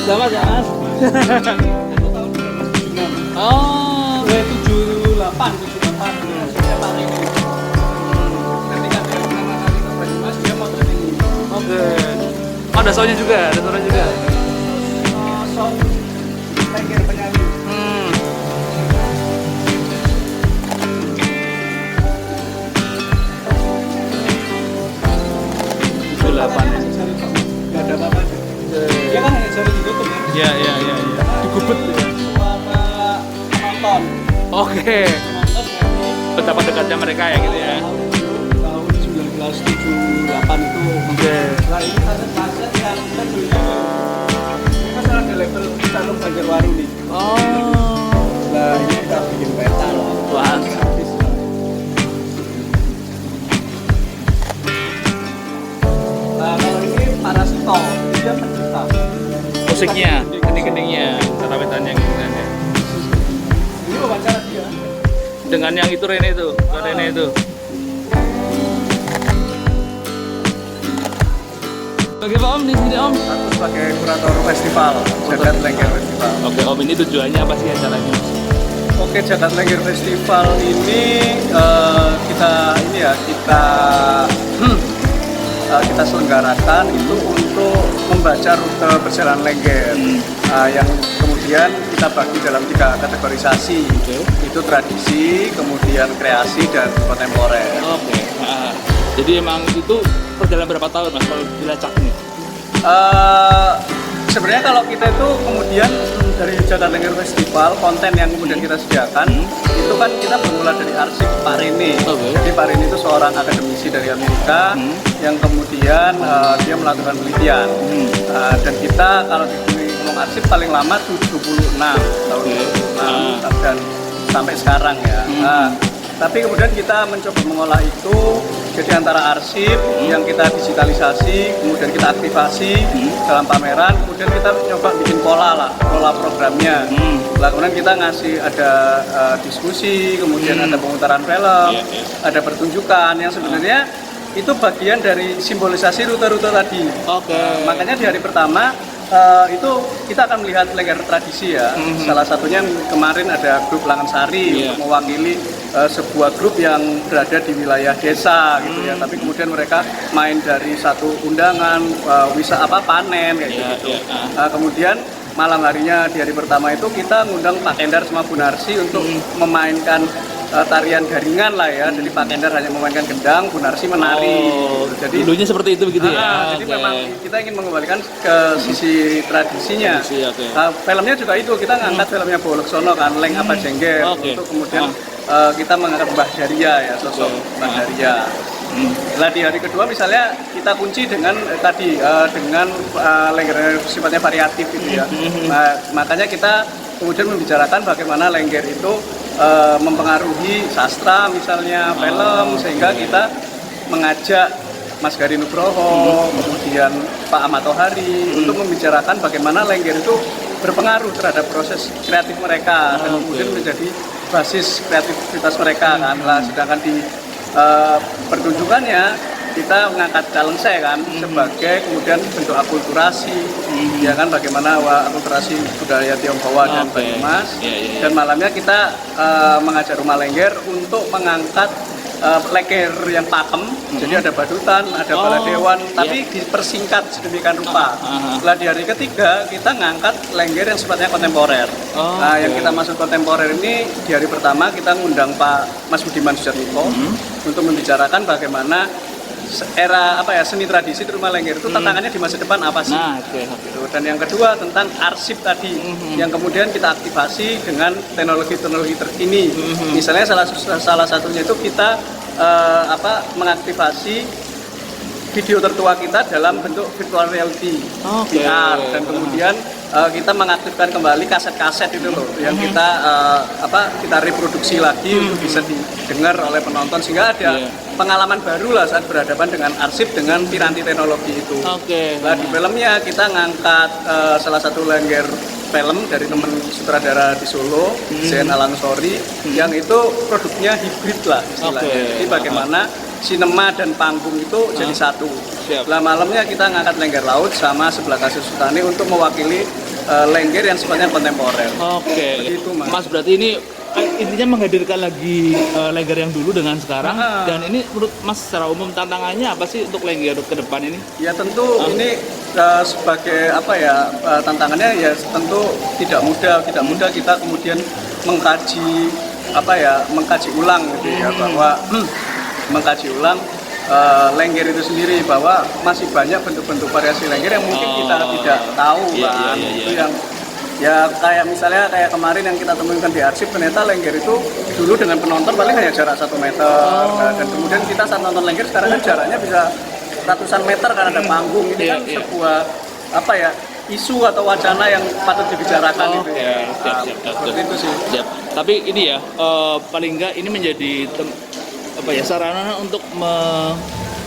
Sama ya mas. Oh. 78. Saya paling ini. Ketika dia mengenal ke Banyumas, dia mau ini. Oke. Oh, ada soundnya juga, ada suara juga. Sound lengger penyanyi. Delapan. Nggak ada apa-apa. Dia kan hanya jari ditutup ya. Iya. Digubet ya. Suara penonton. Oke. Penonton nyanyi. Betapa dekatnya mereka ya gitu ya. Tahun 1978 itu. Oke. Nah ini kaset yang kita belinya ini kan ada label Salung Banjarwaru nih. Oh. Nah ini kita bikin peta loh. Wah. Gratis. Nah kalau ini Parasito, dia pencipta. Musiknya, kening-keningnya, cara petanya gitu kan ya. Ini wawancara dia. Dengan yang itu Rene itu, Rene itu. Oke Pak Om, di sini Om. Aku sebagai kurator festival, Jagat Lengger Festival. Oke Om, ini tujuannya apa sih acaranya? Oke, Jagat Lengger Festival ini kita selenggarakan itu untuk membaca rute perjalanan lengger yang kemudian kita bagi dalam 3 kategorisasi. Oke. Itu tradisi, kemudian kreasi dan kontemporer. Oke. Jadi emang itu perjalanan berapa tahun Mas kalau dilacak nih? Sebenarnya kalau kita itu kemudian dari Jagat Lengger Festival, konten yang kemudian kita sediakan itu kan kita bermula dari arsip Pak Rene. Oke. Jadi Pak Rene itu seorang akademisi dari Amerika yang kemudian dia melakukan penelitian. Dan kita kalau ngomong arsip paling lama 76 tahun 76 dan sampai sekarang ya. Tapi kemudian kita mencoba mengolah itu jadi antara arsip yang kita digitalisasi, kemudian kita aktifasi dalam pameran, kemudian kita coba bikin pola programnya. Lah kemudian kita ngasih ada diskusi, kemudian ada pemutaran film, ada pertunjukan yang sebenarnya itu bagian dari simbolisasi rute-rute tadi. Oke. Makanya di hari pertama itu kita akan melihat lengger tradisi ya. Salah satunya kemarin ada grup Langansari untuk mewakili sebuah grup yang berada di wilayah desa gitu ya. Tapi kemudian mereka main dari satu undangan panen kayak gitu. Kemudian malam harinya di hari pertama itu kita ngundang Pak Kendar sama Bu Narsi untuk memainkan tarian garingan lah ya. Jadi Pak Kendar hanya memainkan gendang, Bu Narsi menari. Jadi dulunya seperti itu begitu ya. Jadi memang kita ingin mengembalikan ke sisi tradisinya. Filmnya juga itu, kita ngangkat filmnya Bowo Leksono kan, Leng Apa Jengger, untuk kemudian kita mengangkat Mbah Daria ya, sosok Mbah Daria. Nah di hari kedua misalnya kita kunci dengan dengan lengger sifatnya variatif gitu ya. Makanya kita kemudian membicarakan bagaimana lengger itu mempengaruhi sastra misalnya, film, sehingga kita mengajak Mas Gari Nugroho, kemudian Pak Ahmad Tohari untuk membicarakan bagaimana lengger itu berpengaruh terhadap proses kreatif mereka dan kemudian menjadi basis kreativitas mereka kan. Lah sedangkan di pertunjukannya kita mengangkat Calengse kan sebagai kemudian bentuk akulturasi ya kan, bagaimana akulturasi budaya Tionghoa dan Banyumas. Dan malamnya kita mengajak Rumah Lengger untuk mengangkat lengger yang pakem. Jadi ada badutan, ada baladewan, tapi dipersingkat sedemikian rupa. Setelah di hari ketiga kita ngangkat lengger yang sifatnya kontemporer. Nah, yang kita masuk kontemporer ini di hari pertama kita ngundang Pak Mas Budiman Sujatmiko untuk membicarakan bagaimana era seni tradisi di Rumah Lengger itu tantangannya di masa depan apa sih? Dan yang kedua tentang arsip tadi yang kemudian kita aktifasi dengan teknologi-teknologi terkini. Misalnya salah satunya itu kita mengaktifasi video tertua kita dalam bentuk virtual reality VR, dan kemudian kita mengaktifkan kembali kaset-kaset itu loh yang kita reproduksi lagi untuk bisa didengar oleh penonton, sehingga ada pengalaman baru lah saat berhadapan dengan arsip dengan piranti teknologi itu. Nah di filmnya kita ngangkat salah satu lengger film dari teman sutradara di Solo, Zain Alansori, yang itu produknya hibrid lah istilahnya. Jadi bagaimana sinema dan panggung itu jadi satu. siap. Nah malamnya kita ngangkat lengger laut sama sebelah kasih Sultani untuk mewakili lengger yang sifatnya kontemporer. Oke. Begitu, Mas. Mas berarti ini intinya menghadirkan lagi lengger yang dulu dengan sekarang. Dan ini menurut Mas secara umum tantangannya apa sih untuk lengger ke depan ini? Ya tentu ini sebagai apa ya tantangannya ya tentu tidak mudah kita kemudian mengkaji ulang gitu ya bahwa mengkaji ulang lengger itu sendiri bahwa masih banyak bentuk-bentuk variasi lengger yang mungkin kita tidak tahu kan. Itu yang ya kayak misalnya kayak kemarin yang kita temukan di arsip, ternyata lengger itu dulu dengan penonton paling hanya jarak 1 meter. Dan kemudian kita saat nonton lengger sekarang kan jaraknya bisa ratusan meter karena ada panggung. Ini kan sebuah apa ya isu atau wacana yang patut dibicarakan seperti itu sih. Siap. Tapi ini ya paling enggak ini menjadi sarana untuk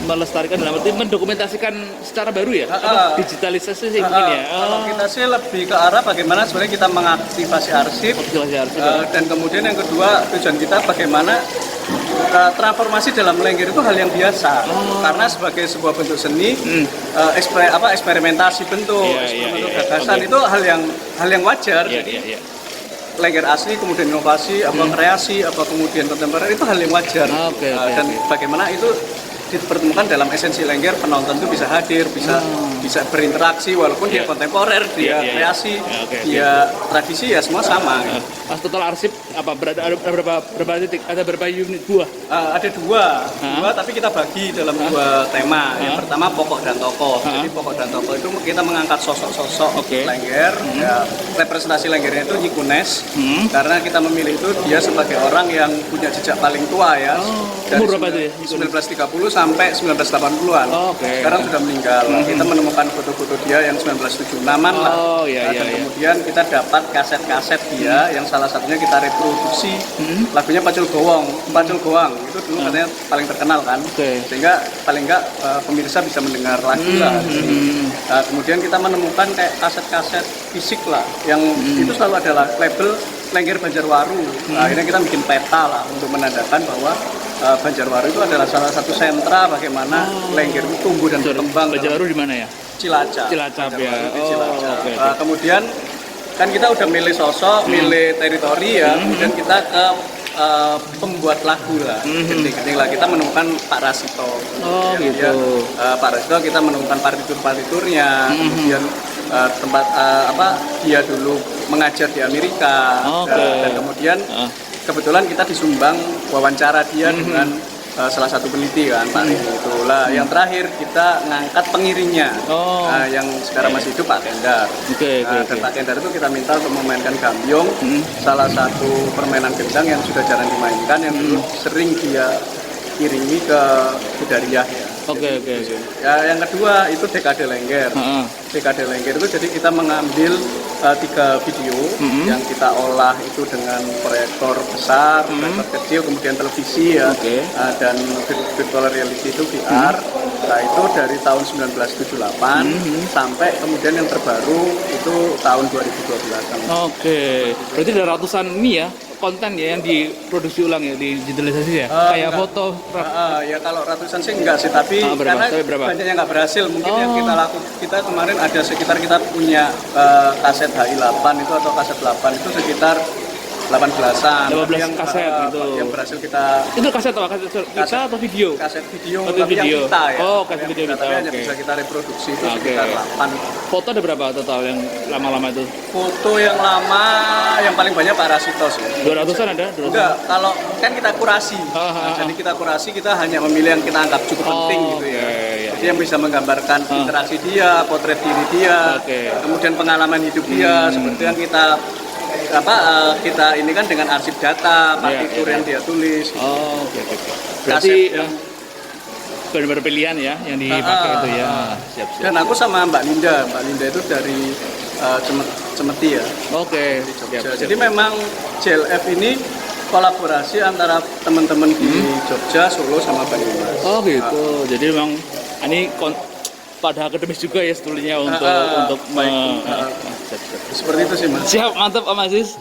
melestarikan dalam arti mendokumentasikan secara baru ya, digitalisasi sih mungkin ya. Kalau kita sih lebih ke arah bagaimana sebenarnya kita mengaktifasi arsip, dan kemudian yang kedua tujuan kita bagaimana transformasi dalam lengger itu hal yang biasa, karena sebagai sebuah bentuk seni, eksperimentasi bentuk, gagasan itu hal yang wajar. Lengger asli kemudian inovasi, kreasi, kemudian kontemporer itu hal yang wajar. Dan bagaimana itu dipertemukan dalam esensi lengger, penonton itu bisa hadir, bisa berinteraksi walaupun dia kontemporer, dia kreasi, dia tradisi ya semua sama. Mas total arsip ada berapa titik? Ada berapa unit buah? Ada dua, tapi kita bagi dalam dua tema. Yang pertama pokok dan tokoh. Jadi pokok dan tokoh itu kita mengangkat sosok-sosok lengger. Ya, representasi lenggernya itu Nyi Kunes, karena kita memilih itu dia sebagai orang yang punya jejak paling tua ya. Umur berapa itu ya? 1930 sampai 1980-an. Sekarang sudah meninggal. Kita menemukan foto-foto dia yang 1976-an lah. Dan kemudian kita dapat kaset-kaset dia yang salah satunya kita reproduksi lagunya Pacul Gowong itu dulu katanya paling terkenal kan, sehingga paling enggak pemirsa bisa mendengar lagu lah. Kemudian kita menemukan kayak kaset-kaset fisik lah yang itu selalu adalah label Lengger Banjarwaru. Akhirnya kita bikin peta lah untuk menandakan bahwa Banjarwaru itu adalah salah satu sentra bagaimana lengger itu tumbuh dan berkembang. Banjarwaru di mana ya? Cilacap ya. Kemudian kan kita udah milih sosok, milih teritori ya, kemudian kita ke pembuat lagu lah, genting lah kita menemukan Pak Rasito. Pak Rasito kita menemukan partiturnya, kemudian tempat dia dulu mengajar di Amerika, dan kemudian kebetulan kita disumbang wawancara dia dengan salah satu peneliti kan Pak Rini itu lah. Yang terakhir kita ngangkat pengiringnya, yang sekarang masih hidup Pak Kendar. Dan Pak Kendar itu kita minta untuk memainkan gambyong, salah satu permainan gendang yang sudah jarang dimainkan, yang dulu sering dia iringi ke Budariah ya. Ya, yang kedua itu dekade lengger. Dekade lengger itu jadi kita mengambil 3 video yang kita olah itu dengan proyektor besar, proyektor kecil, kemudian televisi ya, dan virtual reality itu VR. Nah itu dari tahun 1978 sampai kemudian yang terbaru itu tahun 2012. Berarti ada ratusan ini ya konten ya yang diproduksi ulang ya, digitalisasi ya, kayak foto. Ya kalau ratusan sih enggak sih, tapi karena banyak yang nggak berhasil. Mungkin yang kita kemarin ada sekitar kita punya kaset HI8 itu atau kaset 8 itu sekitar 18-an. 12 kaset gitu. Yang berhasil kita. Itu kaset atau kaset kita atau video? Kaset video, tapi yang kita ya. Kaset video kita. Tapi hanya bisa kita reproduksi itu sekitar 8. Foto ada berapa total yang lama-lama itu? Foto yang lama yang paling banyak Pak Rasito sih. 200-an ada? 200-an? Enggak, kalau kan kita kurasi. Jadi kita kurasi, kita hanya memilih yang kita anggap cukup penting gitu ya. Jadi yang bisa menggambarkan interaksi dia, potret diri dia, kemudian pengalaman hidup dia, seperti yang kita ini kan dengan arsip data, partitur yang dia tulis. Berarti benar-benar pilihan ya yang dipakai itu ya. Siap. Dan aku sama Mbak Linda itu dari Cemeti ya. Siap. Jadi memang JLF ini kolaborasi antara teman-teman di Jogja, Solo sama Banyumas. Jadi memang ini pada akademis juga ya sebetulnya untuk seperti itu sih Mas. Siap, mantap Om Aziz.